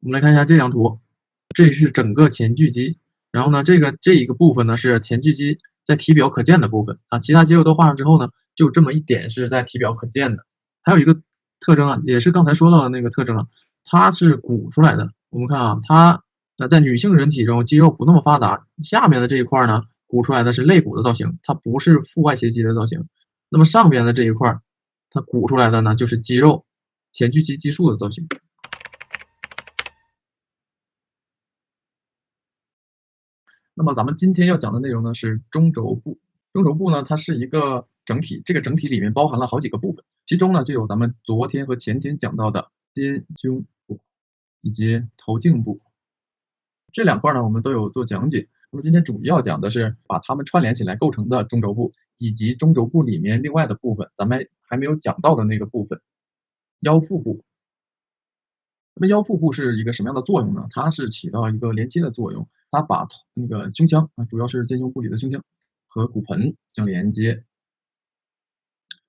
我们来看一下这张图，这是整个前锯肌，然后呢，这一个部分呢是前锯肌在体表可见的部分啊，其他肌肉都画上之后呢，就这么一点是在体表可见的。还有一个特征啊，也是刚才说到的那个特征啊，它是鼓出来的。我们看啊，它在女性人体中肌肉不那么发达，下面的这一块呢鼓出来的是肋骨的造型，它不是腹外斜肌的造型。那么上边的这一块，它鼓出来的呢就是肌肉前锯肌肌束的造型。那么咱们今天要讲的内容呢是中轴部。中轴部呢，它是一个整体，这个整体里面包含了好几个部分，其中呢就有咱们昨天和前天讲到的肩胸部以及头颈部这两块呢，我们都有做讲解。那么今天主要讲的是把它们串联起来构成的中轴部，以及中轴部里面另外的部分，咱们还没有讲到的那个部分，腰腹部。那么腰腹部是一个什么样的作用呢？它是起到一个连接的作用，它把那个胸腔啊，主要是肩胸部里的胸腔和骨盆相连接。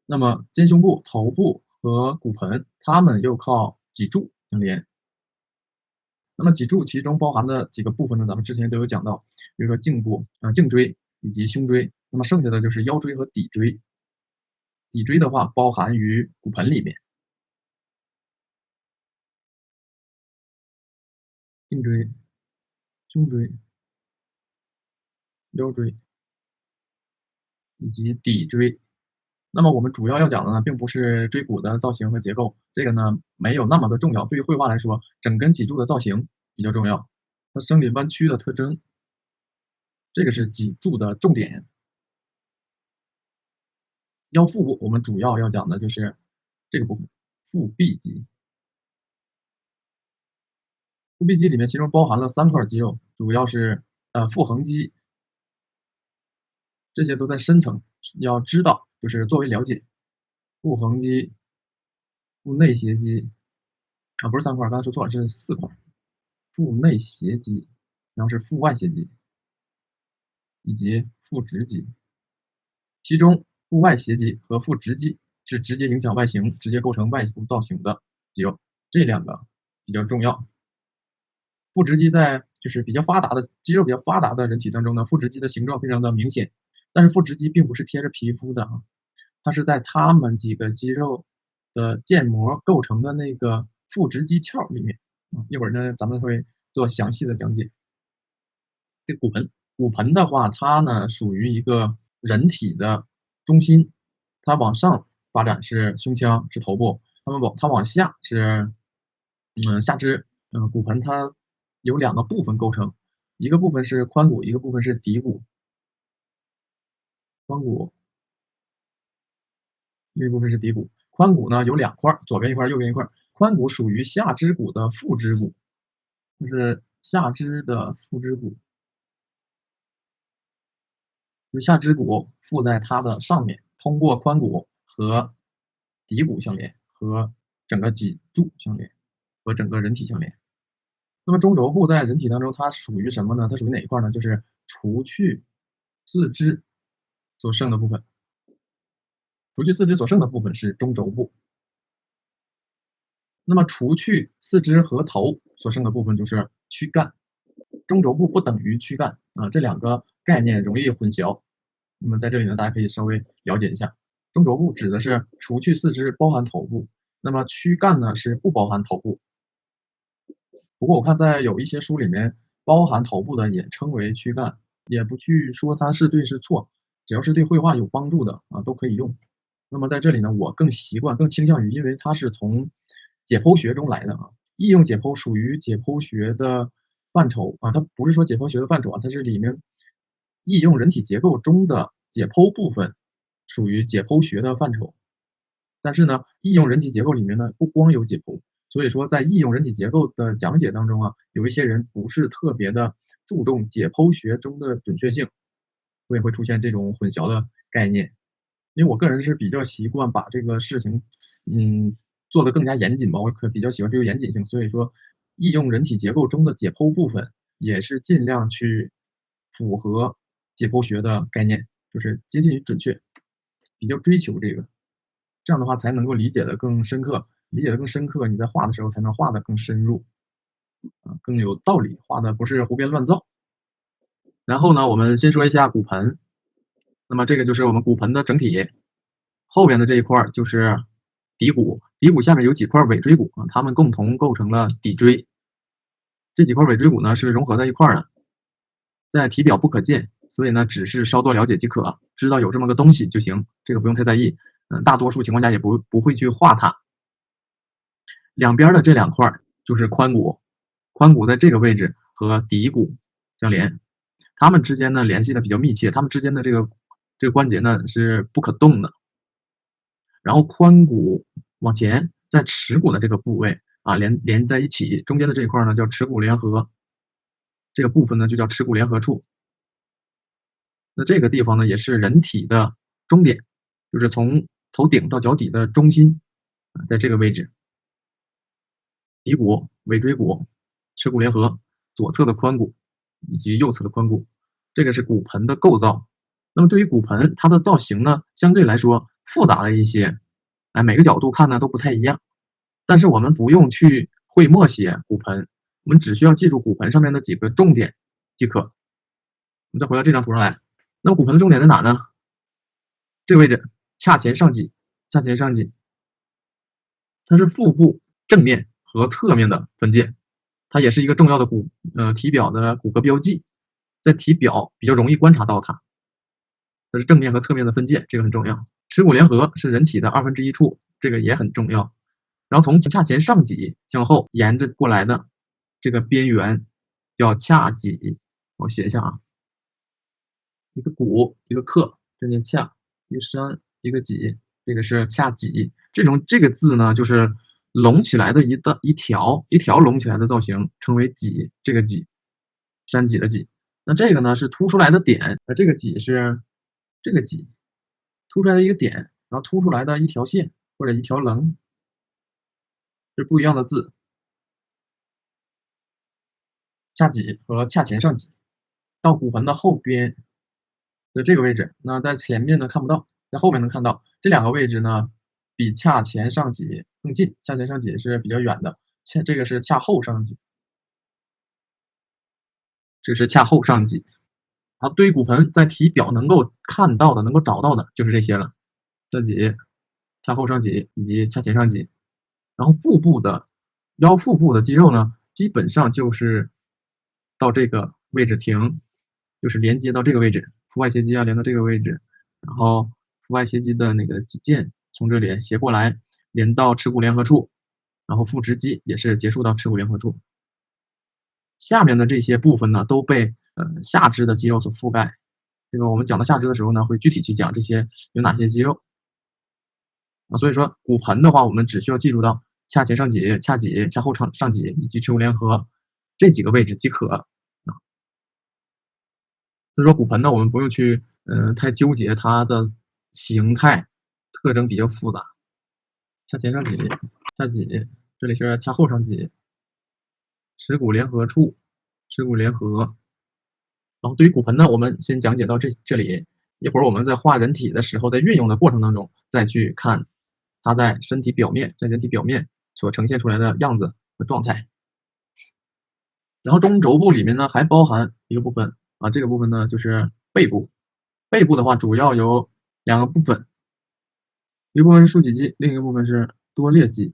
那么肩胸部、头部和骨盆，它们又靠脊柱相连。那么脊柱其中包含的几个部分呢，咱们之前都有讲到，比如说颈部颈椎以及胸椎。那么剩下的就是腰椎和骶椎。骶椎的话包含于骨盆里面。颈椎、胸椎、腰椎以及骶椎。那么我们主要要讲的呢，并不是椎骨的造型和结构，这个呢没有那么的重要。对于绘画来说，整根脊柱的造型比较重要，它生理弯曲的特征，这个是脊柱的重点。腰腹部我们主要要讲的就是这个部分，腹壁肌。腹壁肌里面其中包含了3块肌肉，主要是腹横肌，这些都在深层，要知道就是作为了解。腹横肌、腹内斜肌不是3块，刚才说错了，是4块。腹内斜肌，然后是腹外斜肌以及腹直肌。其中腹外斜肌和腹直肌是直接影响外形、直接构成外部造型的肌肉，这两个比较重要。腹直肌在就是比较发达的肌肉比较发达的人体当中呢，腹直肌的形状非常的明显，但是腹直肌并不是贴着皮肤的啊，它是在它们几个肌肉的腱膜构成的那个腹直肌鞘里面一会儿呢咱们会做详细的讲解。这骨盆的话，它呢属于一个人体的中心，它往上发展是胸腔是头部，它往下是下肢。骨盆它有2个部分构成，一个部分是髋骨，一个部分是骶骨。髋骨，另一部分是骶骨。髋骨呢有2块，左边一块，右边一块。髋骨属于下肢骨的腹直骨，就是下肢的腹直骨。就是下肢骨附在它的上面，通过髋骨和骶骨相连，和整个脊柱相连，和整个人体相连。那么中轴部在人体当中它属于什么呢？它属于哪一块呢？就是除去四肢所剩的部分。除去四肢所剩的部分是中轴部。那么除去四肢和头所剩的部分就是躯干。中轴部不等于躯干这2个概念容易混淆。那么在这里呢，大家可以稍微了解一下，中轴部指的是除去四肢包含头部，那么躯干呢是不包含头部。不过我看在有一些书里面，包含头部的也称为躯干，也不去说它是对是错，只要是对绘画有帮助的都可以用。那么在这里呢，我更倾向于，因为它是从解剖学中来的应用解剖属于解剖学的范畴它不是说解剖学的范畴它是里面应用人体结构中的解剖部分，属于解剖学的范畴。但是呢，应用人体结构里面呢，不光有解剖，所以说在应用人体结构的讲解当中有一些人不是特别的注重解剖学中的准确性，所以会出现这种混淆的概念。因为我个人是比较习惯把这个事情做得更加严谨吧，我比较喜欢追求严谨性，所以说应用人体结构中的解剖部分也是尽量去符合解剖学的概念，就是接近于准确，比较追求这个，这样的话才能够理解的更深刻，理解的更深刻，你在画的时候才能画得更深入。更有道理，画的不是胡编乱造。然后呢，我们先说一下骨盆，那么这个就是我们骨盆的整体，后边的这一块就是骶骨，骶骨下面有几块尾椎骨啊，它们共同构成了骶椎。这几块尾椎骨呢是融合在一块的，在体表不可见，所以呢只是稍多了解即可，知道有这么个东西就行，这个不用太在意。大多数情况下也不会去画它。两边的这两块就是髋骨，髋骨在这个位置和骶骨相连，它们之间呢联系的比较密切，它们之间的这个关节呢是不可动的。然后髋骨往前，在耻骨的这个部位啊连在一起，中间的这一块呢叫耻骨联合，这个部分呢就叫耻骨联合处。那这个地方呢也是人体的终点，就是从头顶到脚底的中心，在这个位置。骶骨、尾椎骨、耻骨联合，左侧的髋骨以及右侧的髋骨，这个是骨盆的构造。那么对于骨盆，它的造型呢相对来说复杂了一些，每个角度看呢都不太一样。但是我们不用去会默写骨盆，我们只需要记住骨盆上面的几个重点即可。我们再回到这张图上来，那么骨盆的重点在哪呢？这个位置，髂前上棘，髂前上棘，它是腹部正面和侧面的分界，它也是一个重要的体表的骨骼标记，在体表比较容易观察到它。它是正面和侧面的分界，这个很重要。耻骨联合是人体的1/2处，这个也很重要。然后从髂前上棘向后沿着过来的这个边缘叫髂棘，我写一下啊，一个骨一个克，这念髂，一个山一个棘，这个是髂棘。这个字呢，就是隆起来的一条隆起来的造型，称为棘，这个棘，山脊的脊。那这个呢是凸出来的点，这个脊是这个脊凸出来的一个点，然后凸出来的一条线或者一条棱，是不一样的字。髂脊和髂前上棘，到骨盆的后边的这个位置，那在前面呢看不到，在后面能看到。这两个位置呢比髂前上棘更近，髂前上棘是比较远的，这个是髂后上棘，这是髂后上棘。好，对于骨盆在体表能够看到的、能够找到的就是这些了，上棘、髂后上棘以及髂前上棘。然后腰腹部的肌肉呢，基本上就是到这个位置停，就是连接到这个位置，腹外斜肌连到这个位置，然后腹外斜肌的那个肌腱从这里斜过来，连到耻骨联合处，然后腹直肌也是结束到耻骨联合处。下面的这些部分呢，都被下肢的肌肉所覆盖。这个我们讲到下肢的时候呢，会具体去讲这些有哪些肌肉。所以说骨盆的话，我们只需要记住到髂前上棘、髂棘、髂后上棘以及耻骨联合这几个位置即可。所以说骨盆呢，我们不用去太纠结它的形态，特征比较复杂。髂前上棘、髂棘，这里是髂后上棘，耻骨联合处，耻骨联合。然后对于骨盆呢，我们先讲解到这里，一会儿我们在画人体的时候，在运用的过程当中，再去看它在人体表面所呈现出来的样子和状态。然后中轴部里面呢，还包含一个部分啊，这个部分呢就是背部。背部的话，主要有两个部分，一部分是竖脊肌，另一个部分是多裂肌。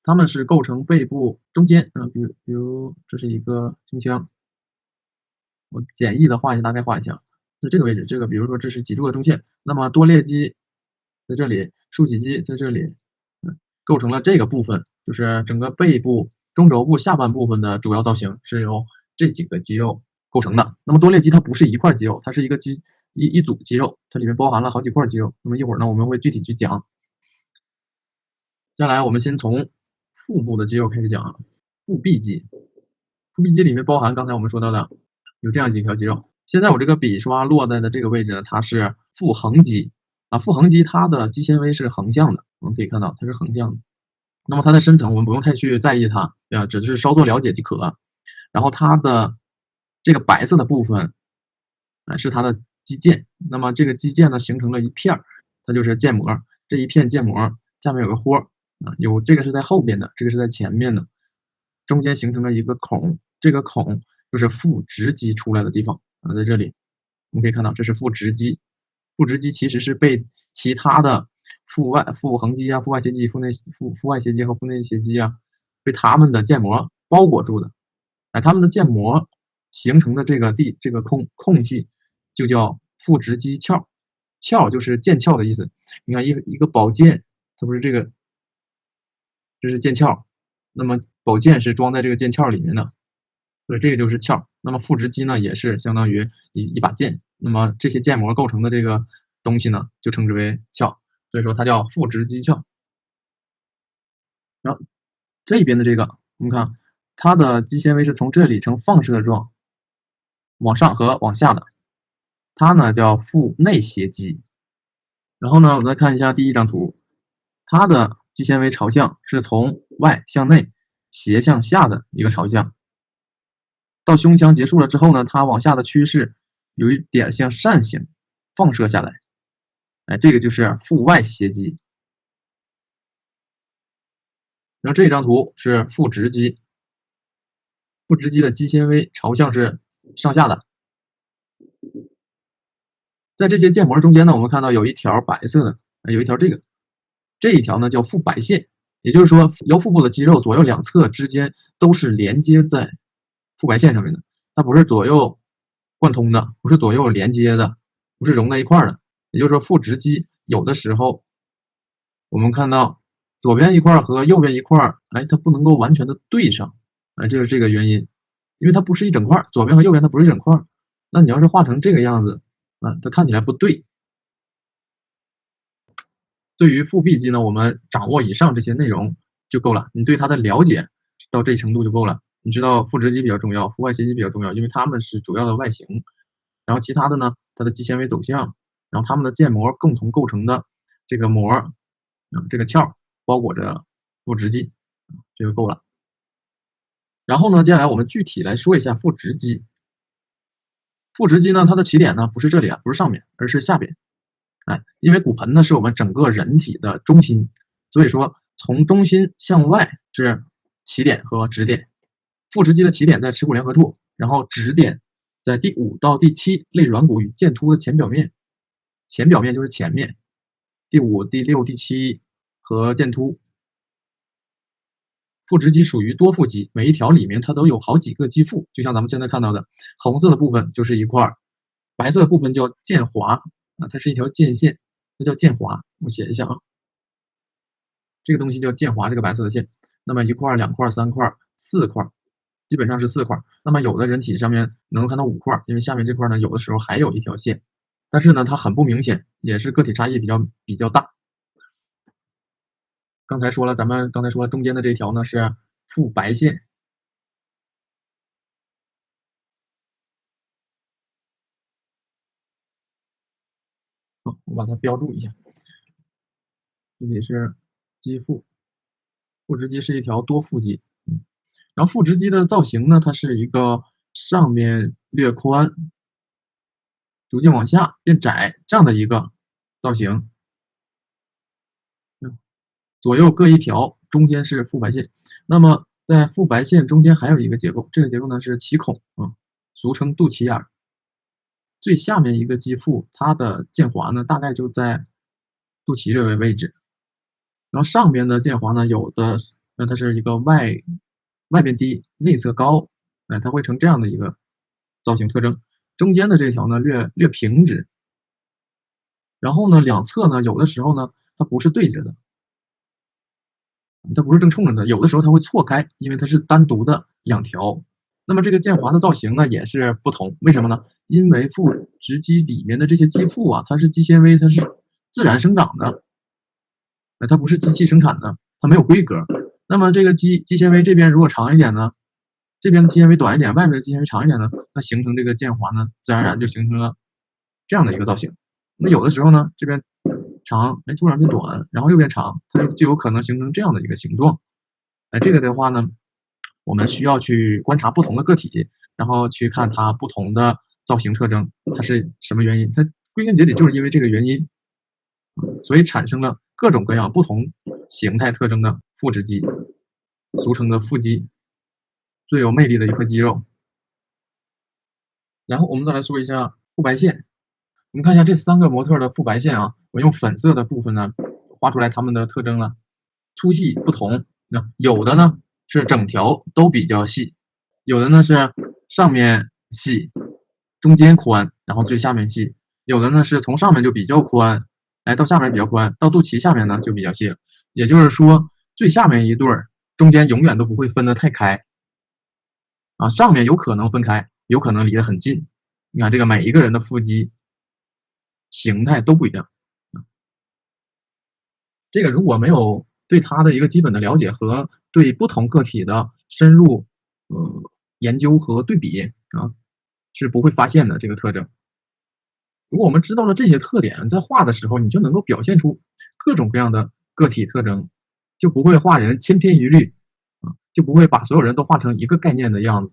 它们是构成背部中间比如这是一个胸腔，我简易的画一下，大概画一下，在这个位置，这个比如说这是脊柱的中线，那么多裂肌在这里，竖脊肌在这里，构成了这个部分，就是整个背部中轴部下半部分的主要造型是由这几个肌肉构成的。那么多裂肌它不是一块肌肉，它是一组肌肉，它里面包含了好几块肌肉。那么一会儿呢，我们会具体去讲。接下来我们先从腹部的肌肉开始讲，腹壁肌。腹壁肌里面包含刚才我们说到的有这样几条肌肉。现在我这个笔刷落在的这个位置呢，它是腹横肌腹横肌它的肌纤维是横向的，我们可以看到它是横向的。那么它的深层我们不用太去在意它，只是稍作了解即可。然后它的这个白色的部分是它的肌腱，那么这个肌腱呢形成了一片，它就是腱膜，这一片腱膜下面有个豁这个是在后边的，这个是在前面的。中间形成了一个孔，这个孔就是腹直肌出来的地方啊，在这里我们可以看到这是腹直肌，腹直肌其实是被其他的腹横肌啊、腹外斜肌、腹外斜肌和腹内斜肌啊，被它们的腱膜包裹住的。哎，它们的腱膜形成的这个空隙就叫腹直肌鞘，鞘就是腱鞘的意思。你看一个宝剑，它不是这个，这是剑鞘，那么宝剑是装在这个剑鞘里面的，所以这个就是鞘。那么腹直肌呢，也是相当于一把剑，那么这些腱膜构成的这个东西呢，就称之为鞘，所以说它叫腹直肌鞘。然后这边的这个，我们看它的肌纤维是从这里呈放射状往上和往下的，它呢叫腹内斜肌。然后呢，我们再看一下第一张图，它的肌纤维朝向是从外向内斜向下的一个朝向。到胸腔结束了之后呢，它往下的趋势有一点像扇形放射下来，哎，这个就是腹外斜肌。然后这张图是腹直肌，腹直肌的肌纤维朝向是上下的。在这些腱膜中间呢，我们看到有一条白色的，有一条这一条呢叫腹白线，也就是说腰腹部的肌肉左右两侧之间都是连接在腹白线上面的，它不是左右贯通的，不是左右连接的，不是融在一块的。也就是说腹直肌有的时候我们看到左边一块和右边一块，哎，它不能够完全的对上，哎，这是这个原因，因为它不是一整块，左边和右边它不是一整块，那你要是画成这个样子啊，它看起来不对。对于腹壁肌呢，我们掌握以上这些内容就够了，你对它的了解到这程度就够了。你知道腹直肌比较重要，腹外斜肌比较重要，因为它们是主要的外形。然后其他的呢，它的肌纤维走向，然后它们的腱膜共同构成的这个膜，这个鞘包裹着腹直肌，这就够了。然后呢，接下来我们具体来说一下腹直肌。腹直肌呢，它的起点呢不是这里啊，不是上面，而是下边。哎，因为骨盆呢是我们整个人体的中心，所以说从中心向外是起点和止点。腹直肌的起点在耻骨联合处，然后止点在第5到第7肋软骨与剑突的前表面，前表面就是前面，第5、第6、第7和剑突。腹直肌属于多腹肌，每一条里面它都有好几个肌腹，就像咱们现在看到的，红色的部分就是一块，白色的部分叫腱华啊，它是一条腱线，这叫腱华。我写一下啊，这个东西叫腱华，这个白色的线。那么1块、2块、3块、4块，基本上是4块。那么有的人体上面能够看到5块，因为下面这块呢有的时候还有一条线，但是呢它很不明显，也是个体差异比较大。咱们刚才说了，中间的这条呢是腹白线。我把它标注一下，这里是肌腹，腹直肌是一条多腹肌。然后腹直肌的造型呢，它是一个上面略宽，逐渐往下变窄这样的一个造型。左右各一条，中间是腹白线。那么在腹白线中间还有一个结构，这个结构呢是脐孔啊，俗称肚脐眼。最下面一个肌腹，它的腱华呢大概就在肚脐这个位置。然后上边的腱华呢，有的它是一个外边低，内侧高，哎，它会成这样的一个造型特征。中间的这条呢略平直，然后呢两侧呢有的时候呢它不是对着的。它不是正冲着的，有的时候它会错开，因为它是单独的2条。那么这个腱华的造型呢也是不同，为什么呢？因为腹直肌里面的这些肌腹啊，它是肌纤维，它是自然生长的，它不是机器生产的，它没有规格。那么这个肌纤维这边如果长一点呢，这边的肌纤维短一点，外面的肌纤维长一点呢，那形成这个腱华呢，自然而然就形成了这样的一个造型。那有的时候呢，这边长，突然变短，然后又变长，它就有可能形成这样的一个形状。这个的话呢，我们需要去观察不同的个体，然后去看它不同的造型特征，它是什么原因？它归根结底就是因为这个原因，所以产生了各种各样不同形态特征的腹直肌，俗称的腹肌。最有魅力的一块肌肉。然后我们再来说一下腹白线，我们看一下这3个模特的腹白线啊，我用粉色的部分呢画出来它们的特征了，粗细不同，有的呢是整条都比较细，有的呢是上面细，中间宽，然后最下面细，有的呢是从上面就比较宽，到下面比较宽，到肚脐下面呢就比较细了。也就是说，最下面一对儿中间永远都不会分得太开啊，上面有可能分开，有可能离得很近。你看这个每一个人的腹肌形态都不一样。这个如果没有对它的一个基本的了解和对不同个体的深入研究和对比啊，是不会发现的这个特征。如果我们知道了这些特点，在画的时候你就能够表现出各种各样的个体特征，就不会画人千篇一律啊，就不会把所有人都画成一个概念的样子，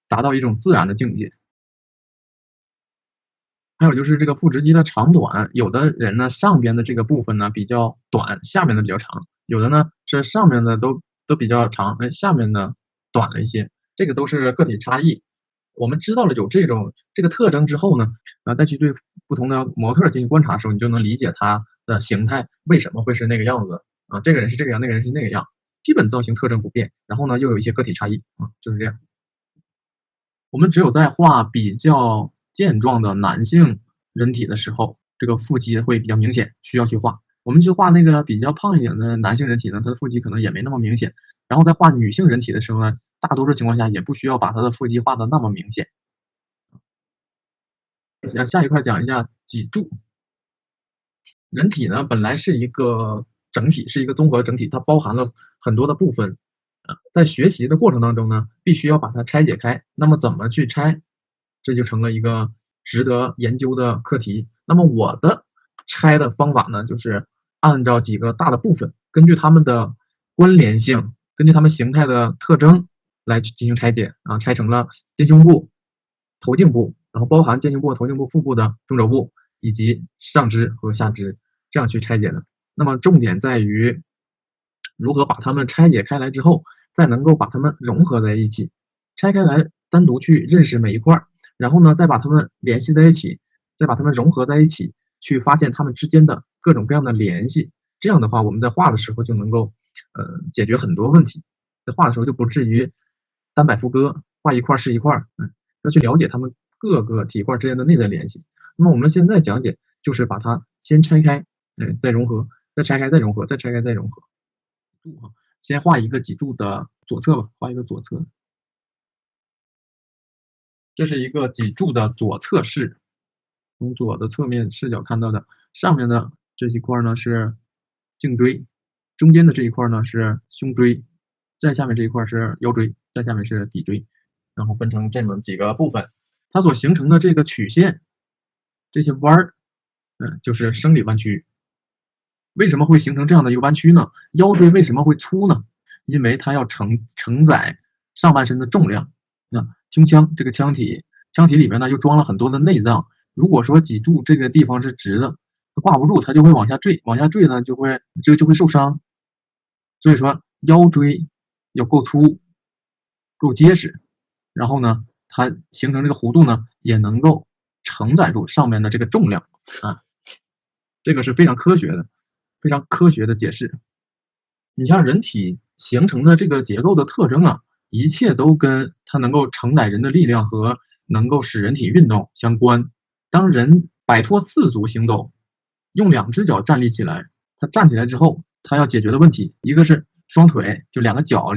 达到一种自然的境界。还有就是这个腹直肌的长短，有的人呢上边的这个部分呢比较短，下面的比较长，有的呢是上面的都比较长，下面呢短了一些，这个都是个体差异。我们知道了有这个特征之后呢，再去对不同的模特进行观察的时候，你就能理解它的形态为什么会是那个样子啊，这个人是这个样，那个人是那个样，基本造型特征不变，然后呢又有一些个体差异啊，就是这样。我们只有在画比较健壮的男性人体的时候，这个腹肌会比较明显，需要去画。我们去画那个比较胖一点的男性人体呢，他的腹肌可能也没那么明显。然后在画女性人体的时候呢，大多数情况下也不需要把她的腹肌画得那么明显。下一块讲一下脊柱。人体呢本来是一个整体，是一个综合整体，它包含了很多的部分。在学习的过程当中呢，必须要把它拆解开。那么怎么去拆，这就成了一个值得研究的课题。那么我的拆的方法呢，就是按照几个大的部分，根据它们的关联性，根据它们形态的特征来进行拆解啊，拆成了肩胸部、头颈部，然后包含肩胸部、头颈部、腹部的中轴部以及上肢和下肢，这样去拆解的。那么重点在于如何把它们拆解开来之后，再能够把它们融合在一起，拆开来单独去认识每一块，然后呢再把它们联系在一起，再把它们融合在一起，去发现它们之间的各种各样的联系。这样的话，我们在画的时候就能够解决很多问题，在画的时候就不至于单摆副歌，画一块是一块，要去了解它们各个体块之间的内在联系。那么我们现在讲解就是把它先拆开，再融合，再拆开再融合，再拆开再融合。先画一个脊柱的左侧吧，画一个左侧。这是一个脊柱的左侧视，从左的侧面视角看到的。上面的这一块呢是颈椎，中间的这一块呢是胸椎，再下面这一块是腰椎，再下面是骶椎，然后分成这么几个部分。它所形成的这个曲线，这些弯儿，就是生理弯曲。为什么会形成这样的一个弯曲呢？腰椎为什么会粗呢？因为它要承载上半身的重量。胸腔这个腔体里面呢又装了很多的内脏。如果说脊柱这个地方是直的，它挂不住，它就会往下坠，往下坠呢就会受伤。所以说腰椎要够粗、够结实，然后呢，它形成这个弧度呢也能够承载住上面的这个重量啊，这个是非常科学的解释。你像人体形成的这个结构的特征啊，一切都跟它能够承载人的力量和能够使人体运动相关。当人摆脱四足行走，用2只脚站立起来，他站起来之后，他要解决的问题，一个是双腿，就2个脚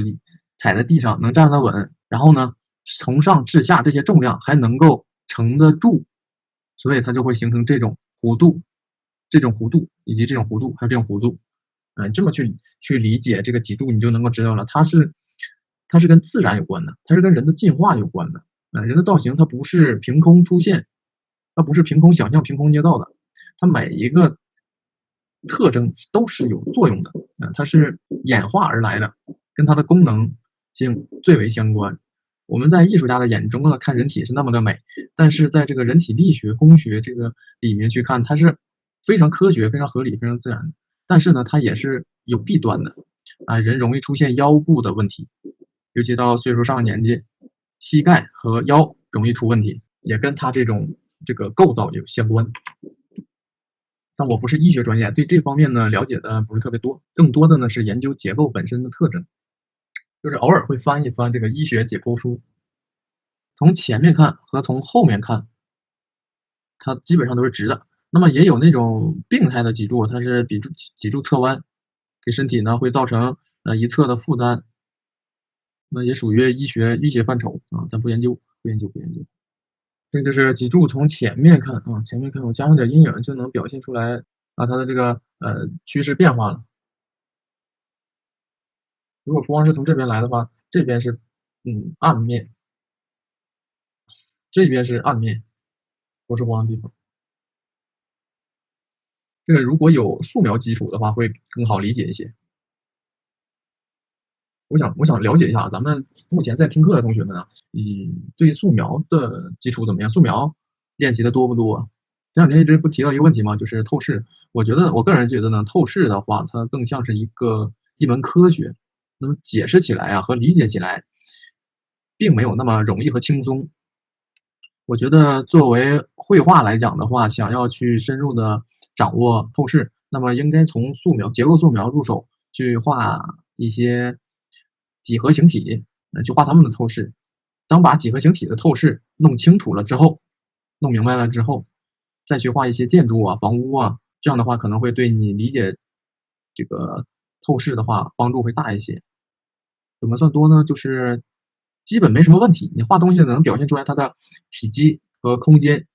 踩在地上能站得稳，然后呢，从上至下这些重量还能够承得住，所以它就会形成这种弧度，以及这种弧度，还有这种弧度。这么去理解这个脊柱，你就能够知道了，它是跟自然有关的，它是跟人的进化有关的。人的造型它不是凭空出现，它不是凭空想象、凭空捏造的，它每一个特征都是有作用的，它是演化而来的，跟它的功能性最为相关。我们在艺术家的眼中呢，看人体是那么的美，但是在这个人体力学、工学这个里面去看，它是非常科学、非常合理、非常自然的。但是呢，它也是有弊端的，人容易出现腰部的问题。尤其到岁数上了年纪，膝盖和腰容易出问题，也跟他这个构造有相关。但我不是医学专业，对这方面呢了解的不是特别多，更多的呢是研究结构本身的特征，就是偶尔会翻一翻这个医学解剖书，从前面看和从后面看，它基本上都是直的。那么也有那种病态的脊柱，它是脊柱侧弯，给身体呢会造成一侧的负担，那也属于医学范畴啊，咱不研究。这就是脊柱从前面看啊，前面看我加上点阴影就能表现出来啊，它的这个趋势变化了。如果光是从这边来的话，这边是暗面，这边是暗面，不是光的地方。这个如果有素描基础的话，会更好理解一些。我想了解一下咱们目前在听课的同学们啊，对素描的基础怎么样？素描练习的多不多？这两天一直不提到一个问题吗？就是透视。我个人觉得呢，透视的话，它更像是一门科学，那么解释起来啊和理解起来，并没有那么容易和轻松。我觉得作为绘画来讲的话，想要去深入的掌握透视，那么应该从结构素描入手，去画一些几何形体，去画它们的透视。当把几何形体的透视弄清楚了之后，弄明白了之后，再去画一些建筑啊、房屋啊，这样的话可能会对你理解这个透视的话帮助会大一些。怎么算多呢？就是基本没什么问题，你画东西能表现出来它的体积和空间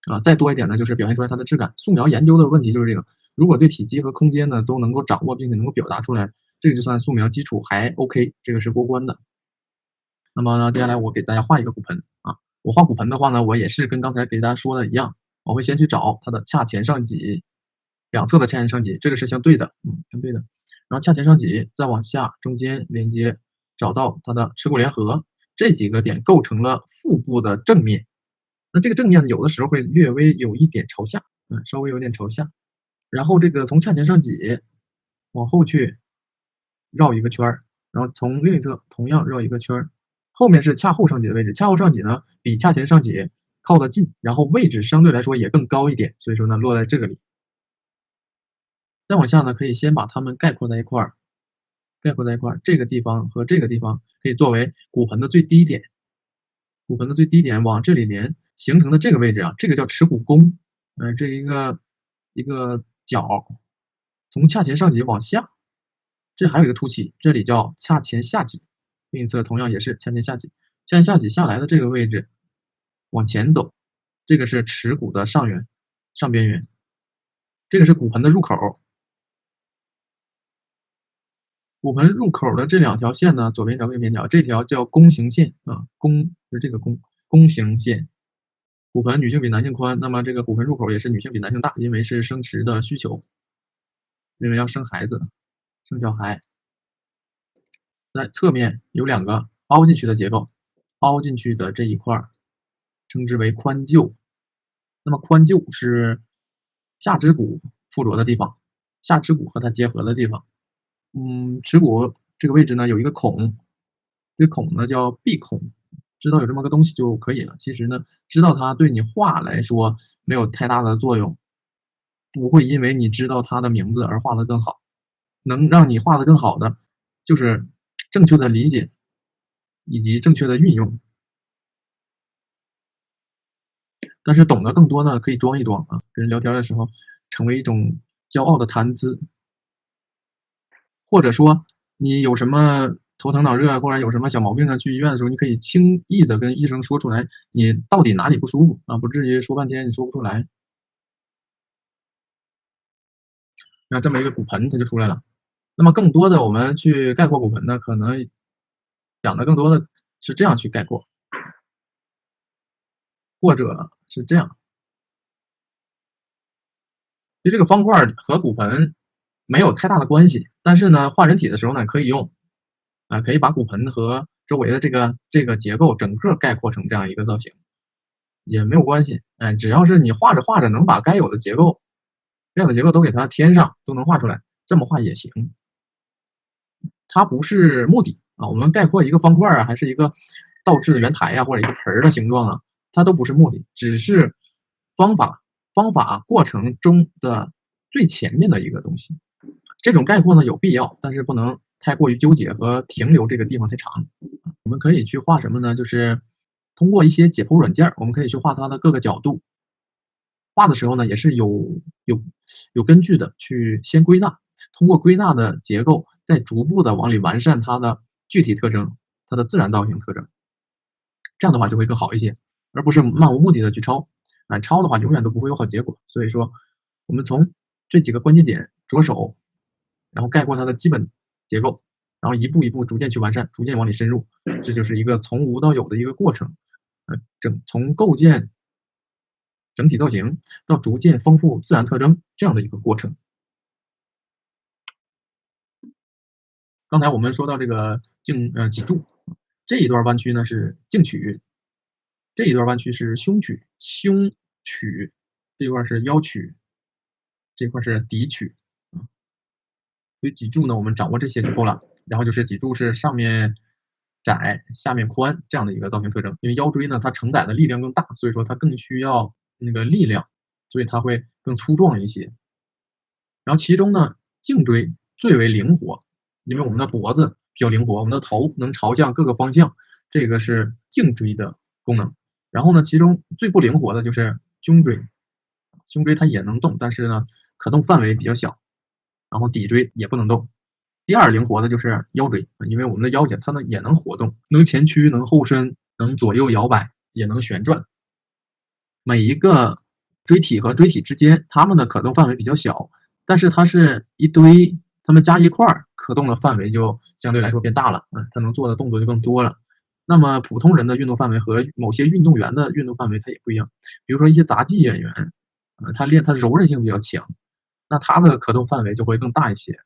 啊，再多一点呢就是表现出来它的质感。素描研究的问题就是这个，如果对体积和空间呢都能够掌握并且能够表达出来，这个就算素描基础还 OK， 这个是过关的。那么呢，接下来我给大家画一个骨盆啊。我画骨盆的话呢，我也是跟刚才给大家说的一样，我会先去找它的髂前上棘，两侧的髂前上棘，这个是相对的，相对的。然后髂前上棘再往下，中间连接，找到它的耻骨联合，这几个点构成了腹部的正面。那这个正面呢，有的时候会略微有一点朝下，稍微有点朝下。然后这个从髂前上棘往后去绕一个圈儿，然后从另一侧同样绕一个圈儿。后面是髂后上棘的位置，髂后上棘呢比髂前上棘靠得近，然后位置相对来说也更高一点，所以说呢落在这个里。再往下呢，可以先把它们概括在一块儿，这个地方和这个地方可以作为骨盆的最低点，骨盆的最低点往这里连形成的这个位置啊，这个叫耻骨弓，这一个角，从髂前上棘往下，这还有一个凸起，这里叫髂前下棘。另一侧同样也是髂前下棘，髂前下棘下来的这个位置往前走，这个是耻骨的上缘、上边缘，这个是骨盆的入口。骨盆入口的这两条线呢，左边条、右边条，这条叫弓形线啊，就是这个弓形线。骨盆女性比男性宽，那么这个骨盆入口也是女性比男性大，因为是生殖的需求，因为要生孩子、生小孩。在侧面有两个凹进去的结构，凹进去的这一块称之为髋臼。那么髋臼是下肢骨附着的地方，下肢骨和它结合的地方。耻骨这个位置呢有一个孔，这个孔呢叫闭孔，知道有这么个东西就可以了。其实呢，知道它对你画来说没有太大的作用，不会因为你知道它的名字而画得更好。能让你画得更好的，就是正确的理解以及正确的运用。但是懂得更多呢，可以装一装啊，跟人聊天的时候成为一种骄傲的谈资。或者说你有什么头疼脑热或者有什么小毛病啊，去医院的时候，你可以轻易的跟医生说出来，你到底哪里不舒服啊，不至于说半天你说不出来。那这么一个骨盆它就出来了。那么更多的我们去概括骨盆呢，可能讲的更多的是这样去概括，或者是这样。其实这个方块和骨盆没有太大的关系，但是呢，画人体的时候呢，可以用可以把骨盆和周围的这个结构整个概括成这样一个造型，也没有关系。只要是你画着画着能把该有的结构都给它添上，都能画出来，这么画也行。它不是目的啊。我们概括一个方块啊，还是一个倒置的圆台啊，或者一个盆的形状啊，它都不是目的，只是方法过程中的最前面的一个东西。这种概括呢有必要，但是不能太过于纠结和停留这个地方太长。我们可以去画什么呢？就是通过一些解剖软件，我们可以去画它的各个角度。画的时候呢，也是有根据的，去先归纳，通过归纳的结构，再逐步的往里完善它的具体特征，它的自然造型特征。这样的话就会更好一些，而不是漫无目的的去抄。抄的话永远都不会有好结果。所以说，我们从这几个关键点着手，然后概括它的基本结构，然后一步一步逐渐去完善，逐渐往里深入，这就是一个从无到有的一个过程。从构建整体造型到逐渐丰富自然特征这样的一个过程。刚才我们说到这个脊柱，这一段弯曲呢是颈曲，这一段弯曲是胸曲，这一块是腰曲，这块是骶曲。所以脊柱呢，我们掌握这些就够了。然后就是脊柱是上面窄，下面宽这样的一个造型特征。因为腰椎呢，它承载的力量更大，所以说它更需要那个力量，所以它会更粗壮一些。然后其中呢，颈椎最为灵活，因为我们的脖子比较灵活，我们的头能朝向各个方向，这个是颈椎的功能。然后呢，其中最不灵活的就是胸椎，胸椎它也能动，但是呢，可动范围比较小。然后骶椎也不能动。第二灵活的就是腰椎，因为我们的腰间它呢也能活动，能前屈，能后伸，能左右摇摆，也能旋转。每一个椎体和椎体之间，它们的可动范围比较小，但是它是一堆，它们加一块儿，可动的范围就相对来说变大了，它能做的动作就更多了。那么普通人的运动范围和某些运动员的运动范围它也不一样，比如说一些杂技演员，他柔韧性比较强，那他的可动范围就会更大一些，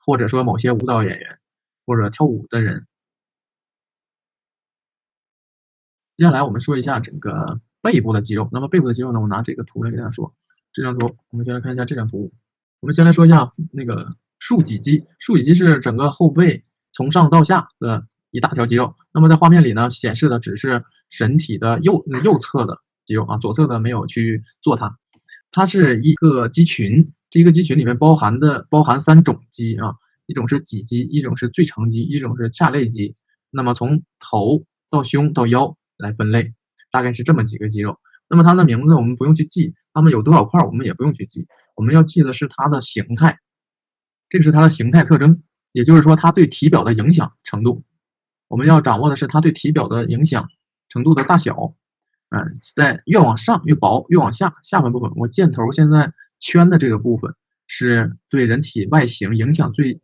或者说某些舞蹈演员或者跳舞的人。接下来我们说一下整个背部的肌肉。那么背部的肌肉呢，我拿这个图来给大家说。这张图，我们先来看一下这张图。我们先来说一下那个竖脊肌。竖脊肌是整个后背从上到下的一大条肌肉。那么在画面里呢，显示的只是身体的右侧的肌肉啊，左侧的没有去做它。它是一个肌群，这一个肌群里面包含3种肌啊，一种是脊肌，一种是最长肌，一种是下肋肌。那么从头到胸到腰来分类，大概是这么几个肌肉。那么它的名字我们不用去记，它们有多少块我们也不用去记，我们要记的是它的形态，这个是它的形态特征，也就是说它对体表的影响程度。我们要掌握的是它对体表的影响程度的大小。在越往上越薄，越往下下半部分，我箭头现在圈的这个部分是对人体外形影响最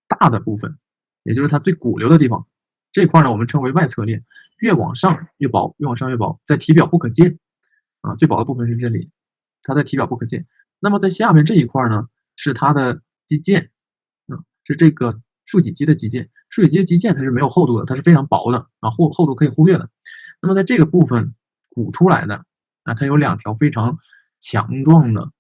大的部分，也就是它最骨溜的地方。这块呢我们称为外侧链，越往上越薄，越往上越薄，在体表不可见啊，最薄的部分是这里，它在体表不可见。那么在下面这一块呢是它的肌腱，是这个竖脊肌的肌腱。竖脊肌的肌腱它是没有厚度的，它是非常薄的啊，厚度可以忽略的。那么在这个部分鼓出来的它有2条非常强壮的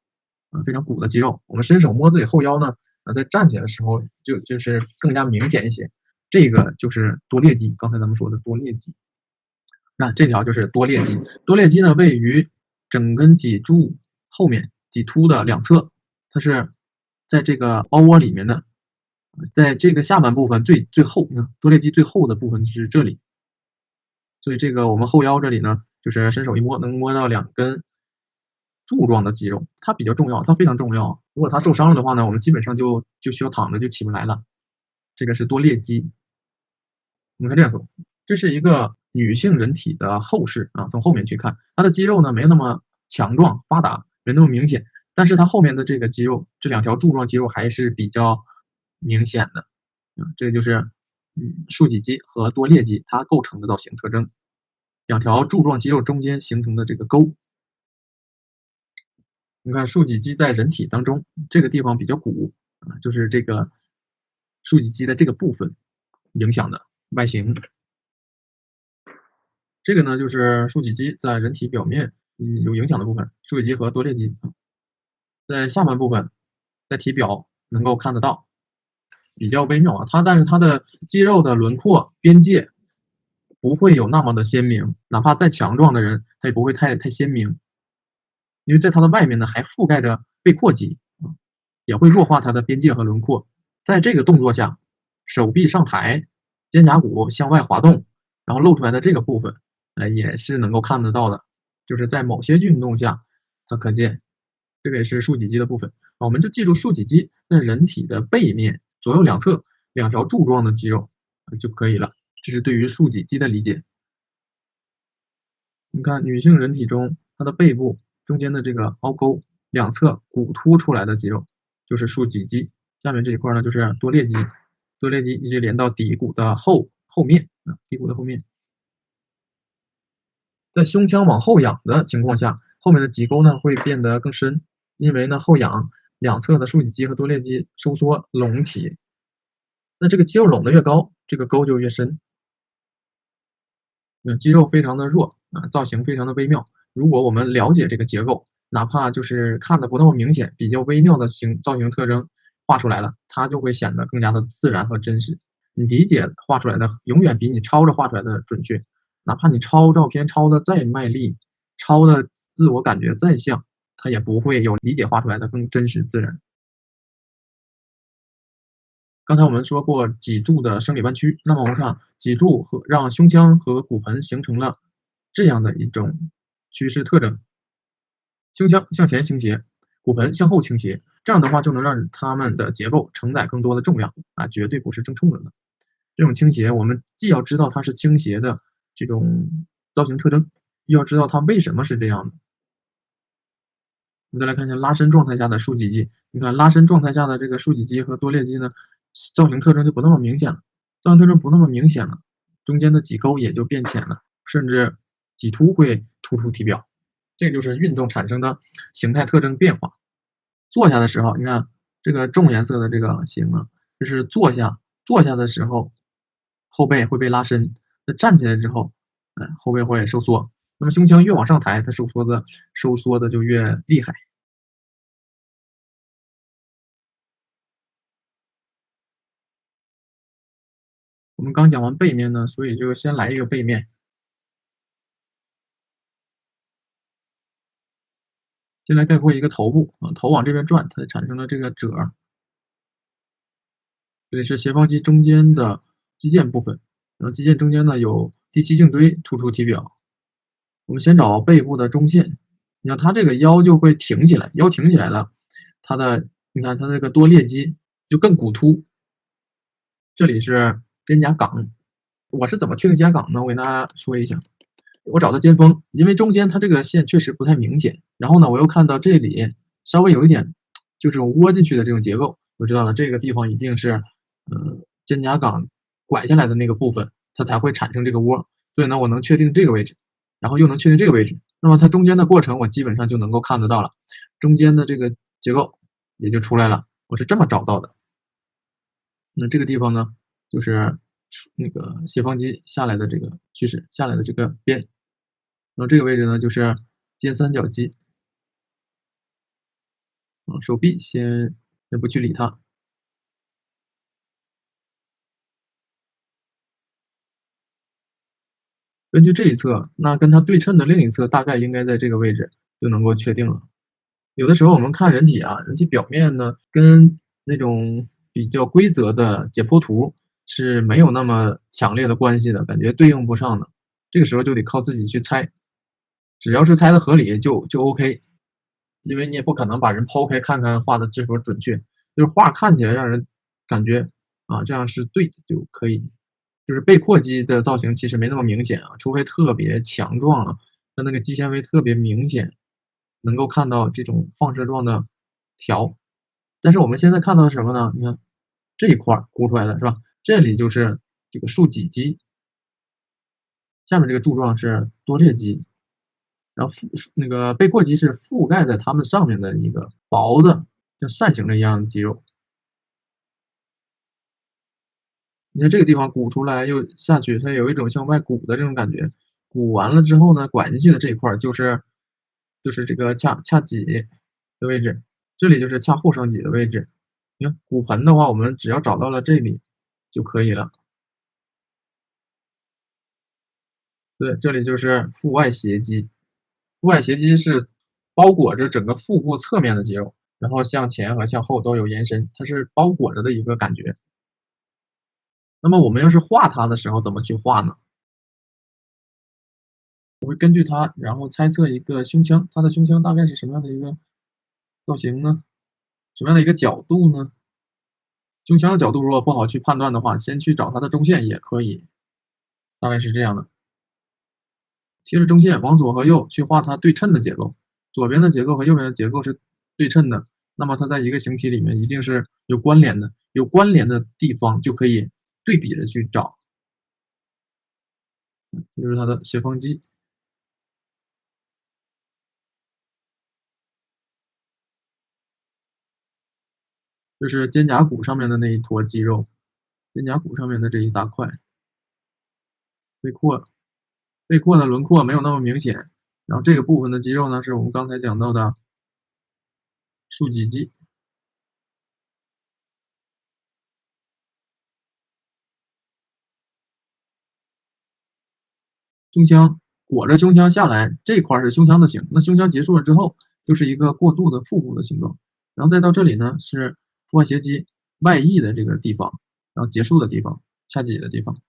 非常鼓的肌肉。我们伸手摸自己后腰呢在站起来的时候就是更加明显一些。这个就是多裂肌，刚才咱们说的多裂肌。那这条就是多裂肌。多裂肌呢位于整根脊柱后面脊突的2侧，它是在这个凹窝里面的，在这个下半部分最后，多裂肌最后的部分是这里。所以这个我们后腰这里呢，就是伸手一摸能摸到2根柱状的肌肉，它比较重要，它非常重要。如果它受伤了的话呢，我们基本上就需要躺着就起不来了。这个是多裂肌。我们看这样说，这是一个女性人体的后视啊，从后面去看，它的肌肉呢没那么强壮发达，没那么明显，但是它后面的这个肌肉，这2条柱状肌肉还是比较明显的这就是竖脊肌和多裂肌它构成的造型特征，2条柱状肌肉中间形成的这个沟。你看竖脊肌在人体当中这个地方比较鼓就是这个竖脊肌的这个部分影响的外形。这个呢就是竖脊肌在人体表面有影响的部分，竖脊肌和多裂肌在下半部分在体表能够看得到。比较微妙啊，但是它的肌肉的轮廓边界不会有那么的鲜明，哪怕再强壮的人，他也不会太鲜明，因为在它的外面呢还覆盖着背阔肌啊，也会弱化它的边界和轮廓。在这个动作下，手臂上抬，肩胛骨向外滑动，然后露出来的这个部分，也是能够看得到的，就是在某些运动下它可见。这个也是竖脊肌的部分啊，我们就记住竖脊肌在人体的背面左右两侧两条柱状的肌肉就可以了。这是对于竖脊肌的理解。你看女性人体中，它的背部中间的这个凹沟两侧鼓突出来的肌肉就是竖脊肌，下面这一块呢就是多裂肌，多裂肌一直连到骶骨的后面啊，骶骨的后面。在胸腔往后仰的情况下，后面的脊沟呢会变得更深，因为呢后仰两侧的竖脊肌和多裂肌收缩隆起，那这个肌肉拢的越高，这个沟就越深。肌肉非常的弱啊，造型非常的微妙。如果我们了解这个结构，哪怕就是看的不那么明显，比较微妙的造型特征画出来了，它就会显得更加的自然和真实。你理解画出来的永远比你抄着画出来的准确，哪怕你抄照片抄的再卖力，抄的自我感觉再像，它也不会有理解画出来的更真实自然。刚才我们说过脊柱的生理弯曲，那么我们看脊柱让胸腔和骨盆形成了这样的一种趋势特征：胸腔向前倾斜，骨盆向后倾斜，这样的话就能让它们的结构承载更多的重量啊，绝对不是正冲着的。这种倾斜，我们既要知道它是倾斜的这种造型特征，又要知道它为什么是这样的。我们再来看一下拉伸状态下的竖脊肌，你看拉伸状态下的这个竖脊肌和多裂肌呢，造型特征就不那么明显了，造型特征不那么明显了，中间的脊沟也就变浅了，甚至脊突会突出体表，这就是运动产生的形态特征变化。坐下的时候，你看这个重颜色的这个形啊，这是坐下的时候后背会被拉伸，那站起来之后，后背会收缩。那么胸腔越往上抬，它收缩的就越厉害。我们刚讲完背面呢，所以就先来一个背面。先来概括一个头部啊，头往这边转，它产生了这个褶儿。这里是斜方肌中间的肌腱部分，然后肌腱中间呢有第七颈椎突出体表。我们先找背部的中线，你看它这个腰就会挺起来，腰挺起来了，你看它这个多裂肌就更骨突。这里是肩胛岗，我是怎么确定肩胛岗呢？我给大家说一下，我找到肩峰，因为中间它这个线确实不太明显，然后呢，我又看到这里稍微有一点就是窝进去的这种结构，我知道了这个地方一定是肩胛岗拐下来的那个部分，它才会产生这个窝，所以呢，我能确定这个位置，然后又能确定这个位置，那么它中间的过程我基本上就能够看得到了，中间的这个结构也就出来了，我是这么找到的。那这个地方呢，就是那个斜方肌下来的这个趋势，下来的这个边，然后这个位置呢就是肩三角肌，手臂先不去理它。根据这一侧，那跟它对称的另一侧大概应该在这个位置就能够确定了。有的时候我们看人体啊，人体表面呢跟那种比较规则的解剖图是没有那么强烈的关系的，感觉对应不上的，这个时候就得靠自己去猜，只要是猜的合理就 OK，因为你也不可能把人剖开看看画的是否准确，就是画看起来让人感觉啊这样是对的就可以。就是背阔肌的造型其实没那么明显啊，除非特别强壮啊，它那个肌纤维特别明显，能够看到这种放射状的条。但是我们现在看到的是什么呢？你看这一块鼓出来的是吧？这里就是这个竖脊肌，下面这个柱状是多裂肌，然后那个背阔肌是覆盖在它们上面的一个薄的像扇形的一样的肌肉。你看这个地方鼓出来又下去，它有一种向外鼓的这种感觉。鼓完了之后呢，拐进去的这一块就是这个髂脊的位置，这里就是髂后上棘的位置。你看骨盆的话，我们只要找到了这里就可以了。对，这里就是腹外斜肌。腹外斜肌是包裹着整个腹部侧面的肌肉，然后向前和向后都有延伸，它是包裹着的一个感觉。那么我们要是画它的时候，怎么去画呢？我会根据它，然后猜测一个胸腔，它的胸腔大概是什么样的一个造型呢？什么样的一个角度呢？胸腔的角度如果不好去判断的话，先去找它的中线也可以，大概是这样的。贴着中线往左和右去画它对称的结构，左边的结构和右边的结构是对称的，那么它在一个形体里面一定是有关联的，有关联的地方就可以对比着去找，这就是它的斜方肌。这是肩胛骨上面的那一坨肌肉，肩胛骨上面的这一大块，背阔，背阔的轮廓没有那么明显，然后这个部分的肌肉呢，是我们刚才讲到的竖脊肌。胸腔裹着胸腔下来，这块是胸腔的形，那胸腔结束了之后，就是一个过渡的腹部的形状，然后再到这里呢是腹外斜肌外溢的这个地方，然后结束的地方，掐脊的地方，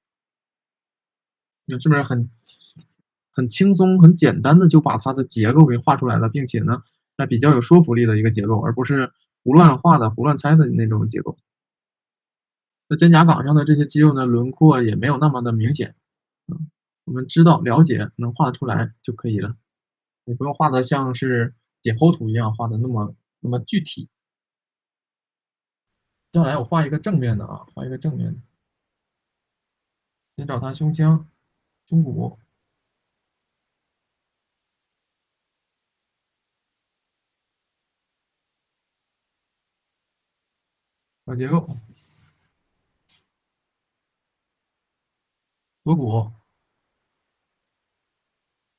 你看是不是很轻松、很简单的就把它的结构给画出来了，并且呢，还比较有说服力的一个结构，而不是胡乱画的、胡乱猜的那种结构。那肩胛岗上的这些肌肉呢，轮廓也没有那么的明显，我们知道、了解、能画出来就可以了。你不用画的像是解剖图一样画的那么具体。接下来我画一个正面的啊，画一个正面的，先找它胸腔、胸骨、小结构、锁骨，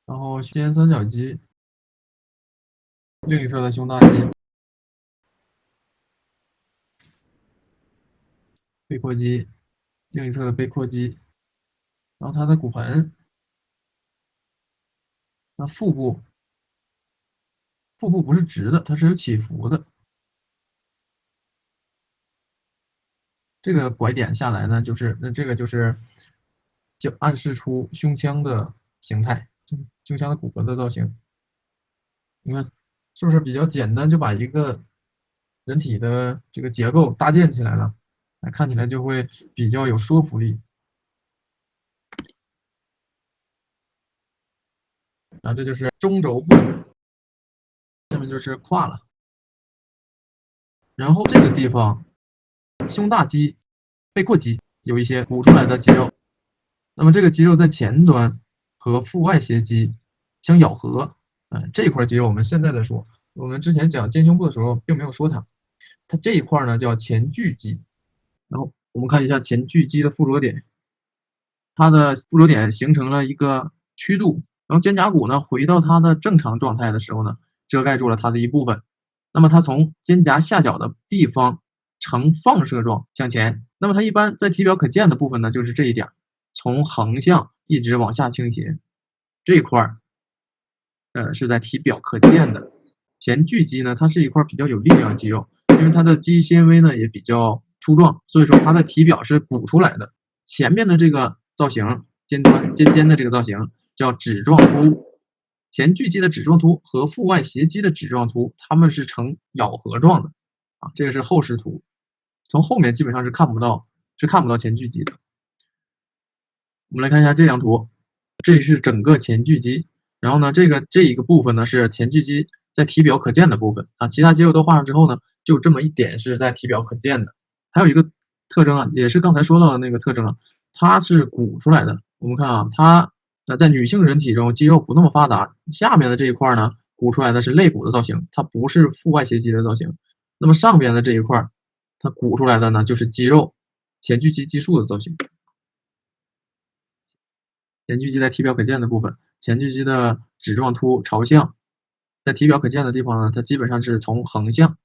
然后肩三角肌，另一侧的胸大肌、背阔肌，另一侧的背阔肌，然后它的骨盆，那腹部不是直的，它是有起伏的。这个拐点下来呢，那这个就暗示出胸腔的形态，胸腔的骨骼的造型。你看是不是比较简单，就把一个人体的这个结构搭建起来了，看起来就会比较有说服力。然后这就是中轴部，下面就是胯了。然后这个地方胸大肌、背阔肌有一些鼓出来的肌肉，那么这个肌肉在前端和腹外斜肌相咬合，这一块肌肉我们现在在说，我们之前讲肩胸部的时候并没有说它，它这一块呢叫前锯肌。然后我们看一下前锯肌的附着点，它的附着点形成了一个曲度，然后肩胛骨呢回到它的正常状态的时候呢，遮盖住了它的一部分。那么它从肩胛下角的地方呈放射状向前，那么它一般在体表可见的部分呢，就是这一点，从横向一直往下倾斜，这一块是在体表可见的。前锯肌呢，它是一块比较有力量的肌肉，因为它的肌纤维呢也比较粗壮，所以说它的体表是鼓出来的。前面的这个造型，尖的这个造型叫趾状突，前锯肌的趾状突和腹外斜肌的趾状突，它们是呈咬合状的啊，这个是后视图，从后面基本上是看不到前锯肌的。我们来看一下这张图，这是整个前锯肌，然后呢，这一个部分呢是前锯肌在体表可见的部分啊，其他肌肉都画上之后呢，就这么一点是在体表可见的。还有一个特征啊，也是刚才说到的那个特征啊，它是鼓出来的。我们看啊，它在女性人体中肌肉不那么发达，下面的这一块呢鼓出来的是肋骨的造型，它不是腹外斜肌的造型。那么上边的这一块，它鼓出来的呢就是肌肉前锯肌肌束的造型。前锯肌在体表可见的部分，前锯肌的趾状突朝向，在体表可见的地方呢，它基本上是从横向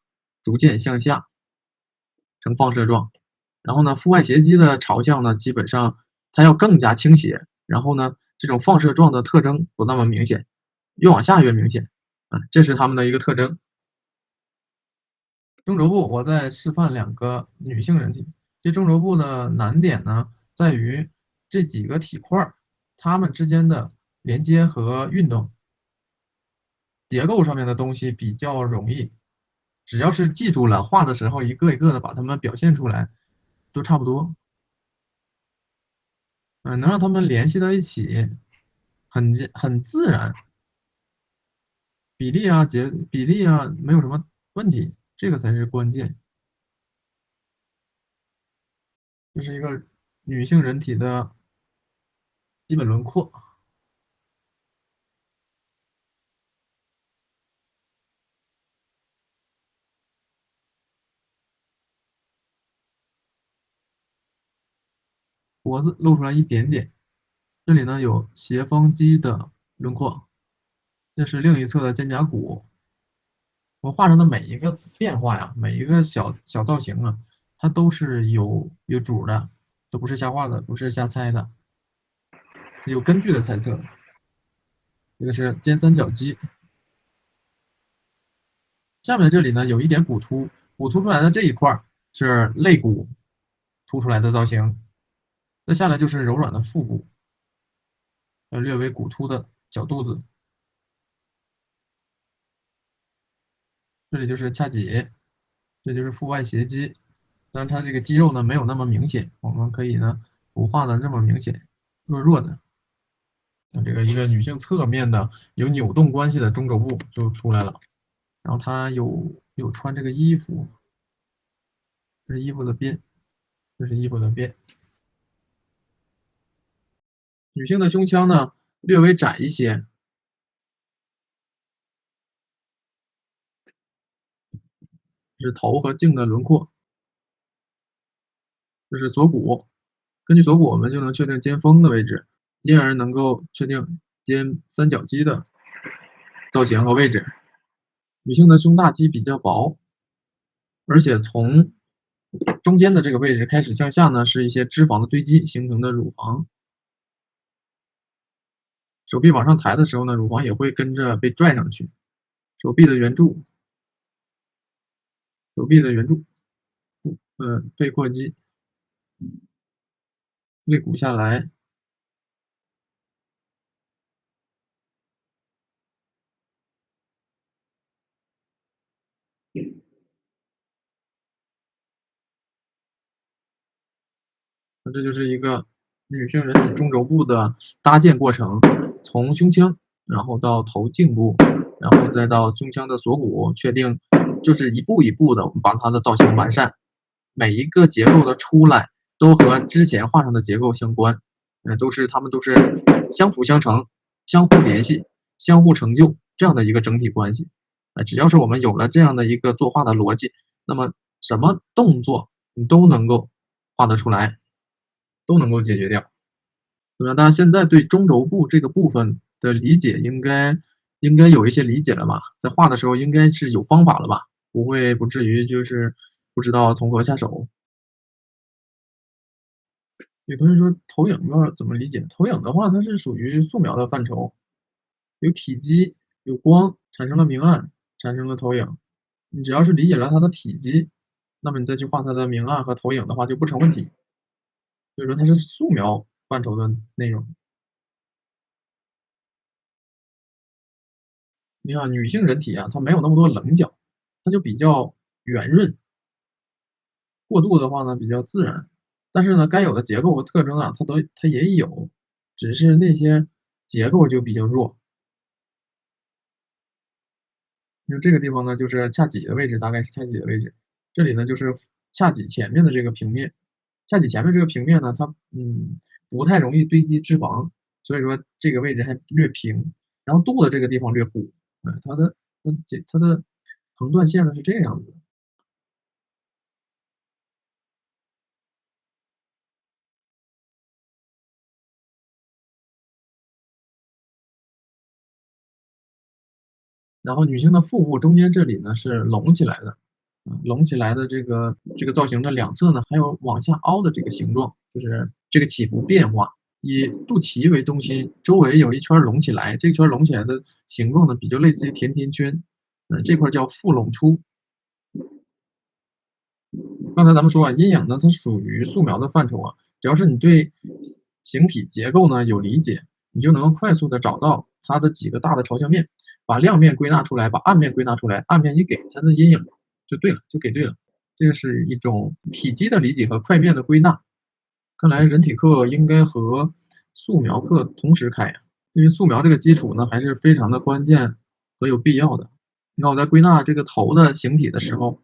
逐渐向下，呈放射状。然后呢，腹外斜肌的朝向呢，基本上它要更加倾斜，然后呢，这种放射状的特征不那么明显，越往下越明显，这是它们的一个特征。中轴部，我再示范两个女性人体。这中轴部的难点呢，在于这几个体块它们之间的连接和运动，结构上面的东西比较容易，只要是记住了，画的时候一个一个的把它们表现出来，都差不多。能让它们联系到一起，很自然，比例啊没有什么问题，这个才是关键。这是一个女性人体的基本轮廓。脖子露出来一点点，这里呢有斜方肌的轮廓，这是另一侧的肩胛骨。我画上的每一个变化呀，每一个小小造型啊，它都是有主的，都不是瞎画的，不是瞎猜的，有根据的猜测。这个是肩三角肌，下面这里呢有一点骨突，骨突出来的这一块是肋骨凸出来的造型，再下来就是柔软的腹部，略微骨突的小肚子，这里就是髂脊，这就是腹外斜肌。当然它这个肌肉呢没有那么明显，我们可以呢不画的那么明显，弱弱的。这个一个女性侧面的有扭动关系的中轴部就出来了，然后她有穿这个衣服，这是衣服的边，这是衣服的边。女性的胸腔呢略微窄一些，是头和颈的轮廓，这是锁骨，根据锁骨我们就能确定肩峰的位置，因而能够确定肩三角肌的造型和位置。女性的胸大肌比较薄，而且从中间的这个位置开始向下呢，是一些脂肪的堆积形成的乳房。手臂往上抬的时候呢，乳房也会跟着被拽上去。手臂的圆柱，手臂的圆柱，背阔肌，肋骨下来，那这就是一个女性人体中轴部的搭建过程，从胸腔，然后到头颈部，然后再到胸腔的锁骨，确定就是一步一步的，我们把它的造型完善，每一个结构的出来都和之前画上的结构相关，它们都是相辅相成、相互联系、相互成就这样的一个整体关系。只要是我们有了这样的一个作画的逻辑，那么什么动作你都能够画得出来，都能够解决掉。怎么样？大家现在对中轴部这个部分的理解应该有一些理解了吧？在画的时候应该是有方法了吧？不至于就是不知道从何下手。有同学说投影要怎么理解？投影的话，它是属于素描的范畴，有体积，有光，产生了明暗，产生了投影。你只要是理解了它的体积，那么你再去画它的明暗和投影的话就不成问题。所以说它是素描范畴的内容。你看女性人体啊，它没有那么多棱角，它就比较圆润，过度的话呢比较自然。但是呢，该有的结构和特征啊，它也有，只是那些结构就比较弱。因为这个地方呢，就是髂脊的位置，大概是髂脊的位置。这里呢，就是髂脊前面的这个平面。髂脊前面这个平面呢，它不太容易堆积脂肪，所以说这个位置还略平。然后肚的这个地方略鼓，它的横断线呢是这个样子的。然后女性的腹部中间这里呢是隆起来的，隆起来的这个造型的两侧呢，还有往下凹的这个形状，就是这个起伏变化。以肚脐为中心，周围有一圈隆起来，这圈隆起来的形状呢，比较类似于甜甜圈。这块叫腹隆出。刚才咱们说啊，阴影呢，它属于素描的范畴啊。只要是你对形体结构呢有理解，你就能快速的找到它的几个大的朝向面，把亮面归纳出来，把暗面归纳出来，暗面一给，它的阴影就对了，就给对了。这是一种体积的理解和块面的归纳。看来人体课应该和素描课同时开呀，因为素描这个基础呢还是非常的关键和有必要的。你看我在归纳这个头的形体的时候，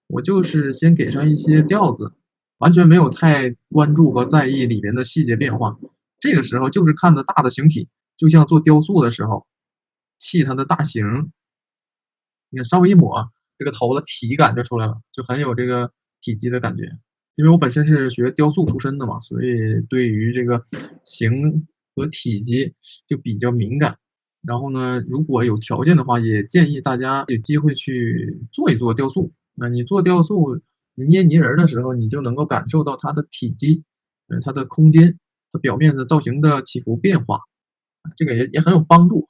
我就是先给上一些调子，完全没有太关注和在意里面的细节变化。这个时候就是看的大的形体，就像做雕塑的时候，砌它的大形，你看稍微一抹，这个头的体感就出来了，就很有这个体积的感觉。因为我本身是学雕塑出身的嘛，所以对于这个形和体积就比较敏感。然后呢，如果有条件的话，也建议大家有机会去做一做雕塑。那你做雕塑，你捏泥人的时候，你就能够感受到它的体积，它的空间，它表面的造型的起伏变化，这个也很有帮助，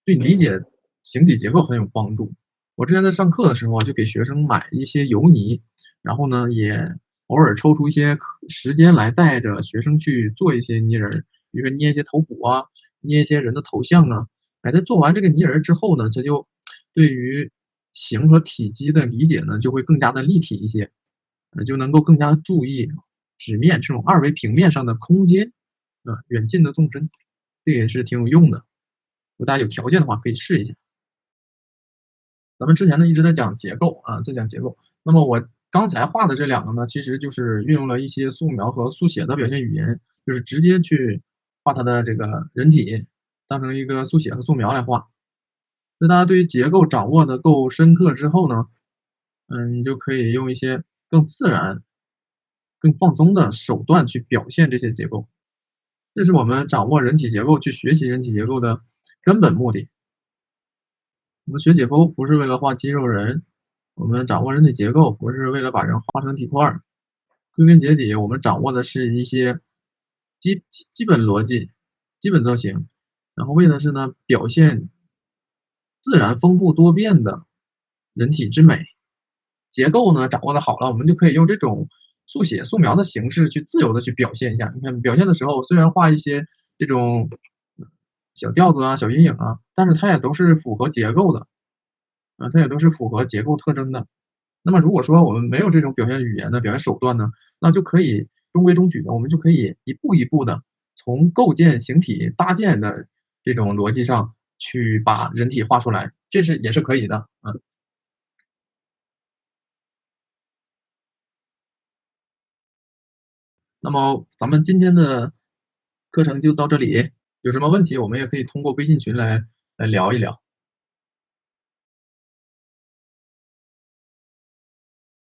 对理解形体结构很有帮助。我之前在上课的时候啊，就给学生买一些油泥，然后呢，也偶尔抽出一些时间来带着学生去做一些泥人，比如说捏一些头骨啊，捏一些人的头像啊。哎，在做完这个泥人之后呢，他就对于形和体积的理解呢，就会更加的立体一些，就能够更加注意纸面这种二维平面上的空间，远近的纵深，这也是挺有用的。如果大家有条件的话，可以试一下。咱们之前呢一直在讲结构啊，在讲结构。那么我刚才画的这两个呢，其实就是运用了一些素描和速写的表现语言，就是直接去画它的这个人体，当成一个速写和素描来画。那大家对于结构掌握的够深刻之后呢，你就可以用一些更自然、更放松的手段去表现这些结构。这是我们掌握人体结构、去学习人体结构的根本目的。我们学解剖不是为了画肌肉人，我们掌握人体结构不是为了把人画成体块儿。归根结底，我们掌握的是一些基本逻辑、基本造型，然后为的是呢表现自然丰富多变的人体之美。结构呢掌握的好了，我们就可以用这种速写、素描的形式去自由的去表现一下。你看表现的时候，虽然画一些这种小调子啊、小阴影啊，但是它也都是符合结构的。它也都是符合结构特征的。那么如果说我们没有这种表现语言的表现手段呢，那就可以中规中矩的，我们就可以一步一步的从构建形体搭建的这种逻辑上去把人体画出来，这是也是可以的。那么咱们今天的课程就到这里，有什么问题我们也可以通过微信群来聊一聊。